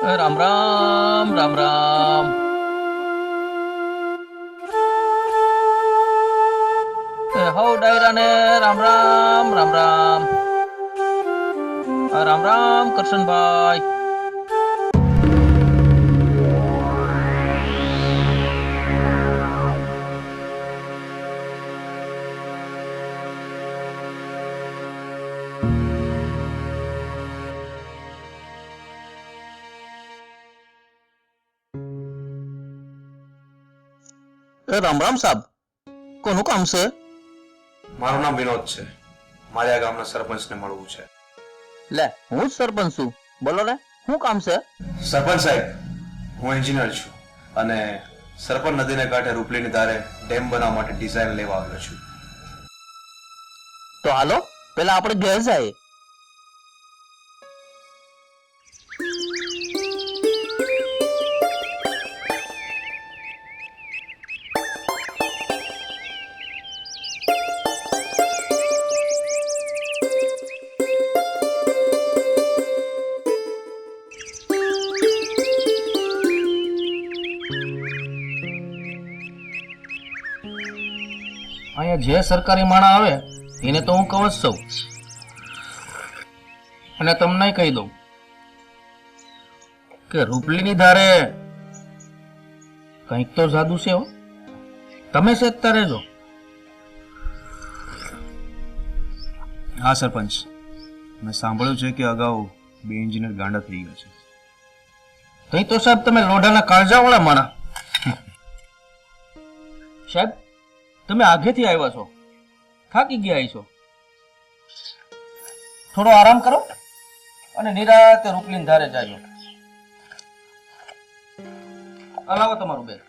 રામ રામ રામ રામ. હો ડાયરા ને રામ રામ રામ રામ. રામ રામ કરશનભાઈ. રામ રામ સાહેબ, કોનું કામ છે? મારું નામ વિનોદ છે. મારે આ ગામના સરપંચને મળવું છે. લે, હું જ સરપંચ છું. બોલો ને, શું કામ છે? સરપંચ સાહેબ, હું એન્જિનિયર છું અને સરપંચ નદીને કાંઠે રૂપલીની ધારે ડેમ બનાવવા માટે ડિઝાઇન લેવા આવ્યો છું. તો હાલો પેલા આપણે ઘેર જાય. અહીંયા જે સરકારી માણસ આવે એને તો હું કહું જ છું, અને તમને કહી દઉં કે રૂપલીની ધારે કંઈક તો જાદુ છે હો. તમે શેકતા રહેજો. હા સરપંચ, મેં સાંભળ્યું છે કે અગાઉ 2 એન્જિનિયર ગાંડા થઈ ગયા છે. તઈ તો સાહેબ તમે લોઢાના કાળજાવાળા માણા. સાહેબ, તમે આગેથી આવ્યા છો, થાકી ગયા છો. થોડો આરામ કરો અને નિરાતે રૂપલીની ધારે જાજો. હલાવો તમારું બેગ.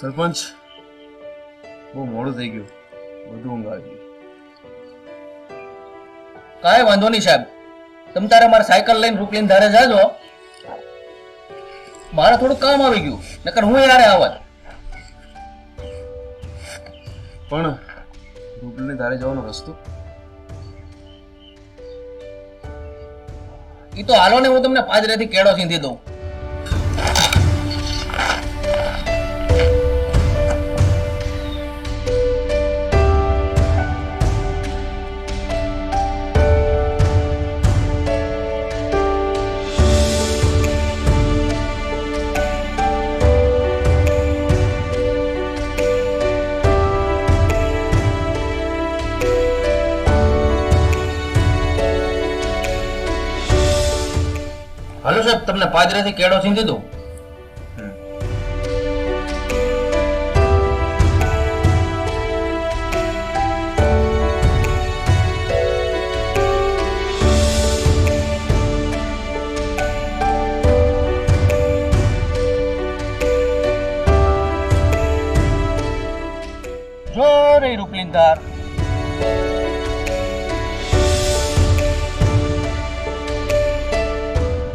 સરપંચ, બહુ મોડું થઈ ગયું, બધું ઊંઘ આવી ગયું. કાંઈ વાંધો નહીં સાહેબ, તમે તારે મારે સાયકલ લઈને રૂપલીની ધારે જાજો. મારે થોડું કામ આવી ગયું, નકર હું યારે આવત. પણ રૂપલીની ધારે જવાનો રસ્તો? એ તો હાલો ને, હું તમને પાદરેથી કેળો સીંધી દઉં. હાલો સાહેબ, તમને પાદરેથી કેળો સીંધી દઉં. જો રે રૂપલીની ધાર.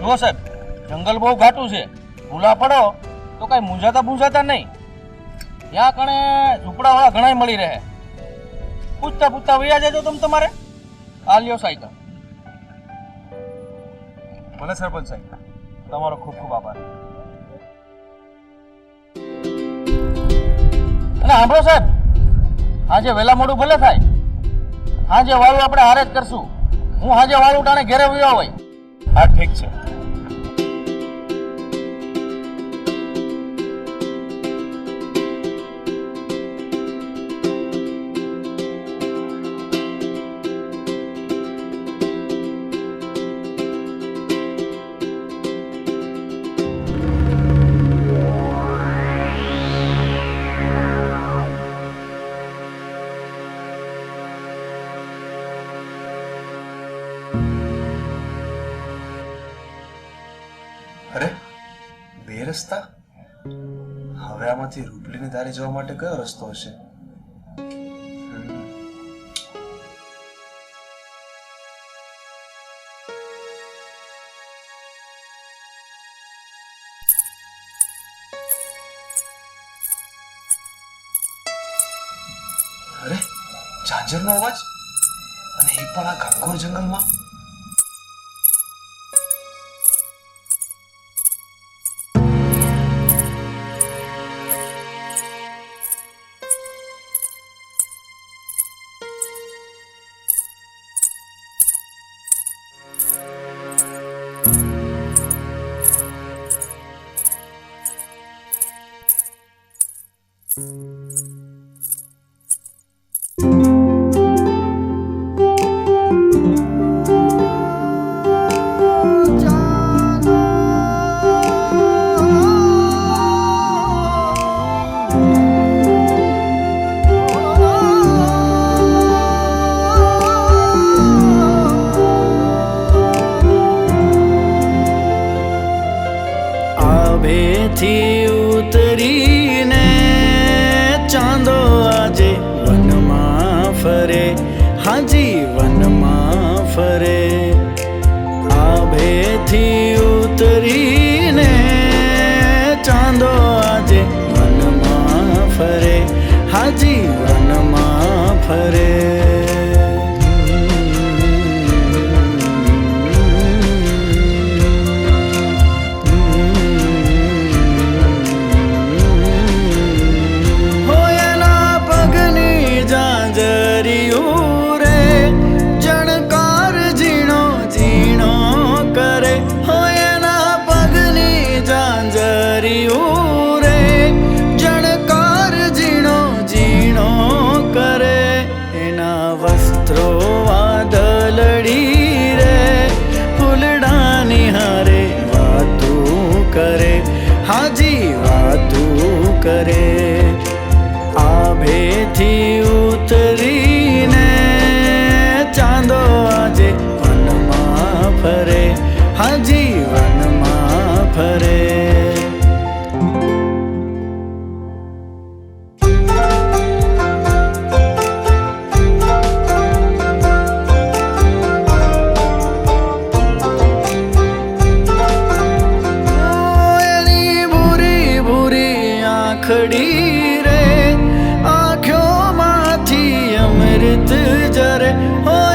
જો સાહેબ, જંગલ બહુ ઘાટું છે, ભૂલા પડો તો કઈ મૂંઝાતા નહીં. ત્યાં કણે ઝૂંપડાવાળા ઘણા મળી રહે. પૂછતા વૈયા જજો તમે તમારે. આ લ્યો સાયકલ. ભલે સરપંચ સાહેબ, તમારો ખૂબ ખૂબ આભાર. અને સાંભળો સાહેબ, આજે વહેલા મોડું ભલે થાય, આજે વાળું આપણે હારે જ કરશું. હું આજે વાળું ટાણે ઘેરે વયો હોય. હા ઠીક છે. રસ્તા? હવે આમાંથી રૂપલીની દારે જવા માટે કયો રસ્તો હશે? અરે, ઝાંઝરનો અવાજ, અને એ પણ આ ઘનઘોર જંગલમાં. થી ઉતરીને ચાંદો આજે વનમાં ફરે, હાજી વનમાં ફરે. આભેથી ઉતરીને ચાંદો આજે વનમાં ફરે, હાજી વનમાં ફરે. હાજી વાતું કરે. આભેથી ઉતરીને ચાંદો આજે વનમાં ફરે, હાજી વનમાં ફરે. ખડી રે આંખોમાંથી અમૃત જરે,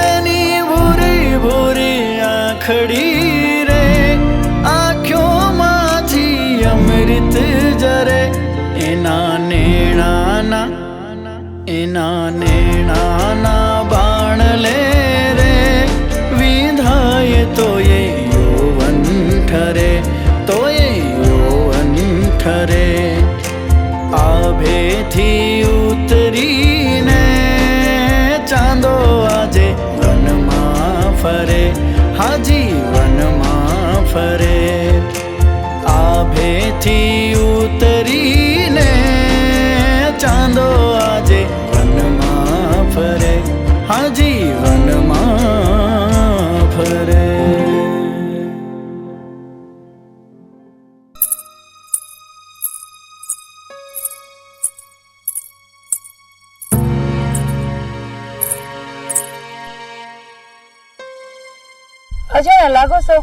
એની ભૂરી ભૂરી આંખડી રે આંખોમાંથી અમૃત જરે. એના નેણાના બાણ લે રે વિધાય તો એ યૌવન ઠરે, તો એ યૌવન ઠરે. આભેથી ઉતરીને ચાંદો આજે વનમાં ફરે, હાજી વનમાં ફરે. આભેથી ઉતરીને ચાંદો આજે વનમાં ફરે, હાજી વનમાં ફરે. અજાણ્યા લાગો છો.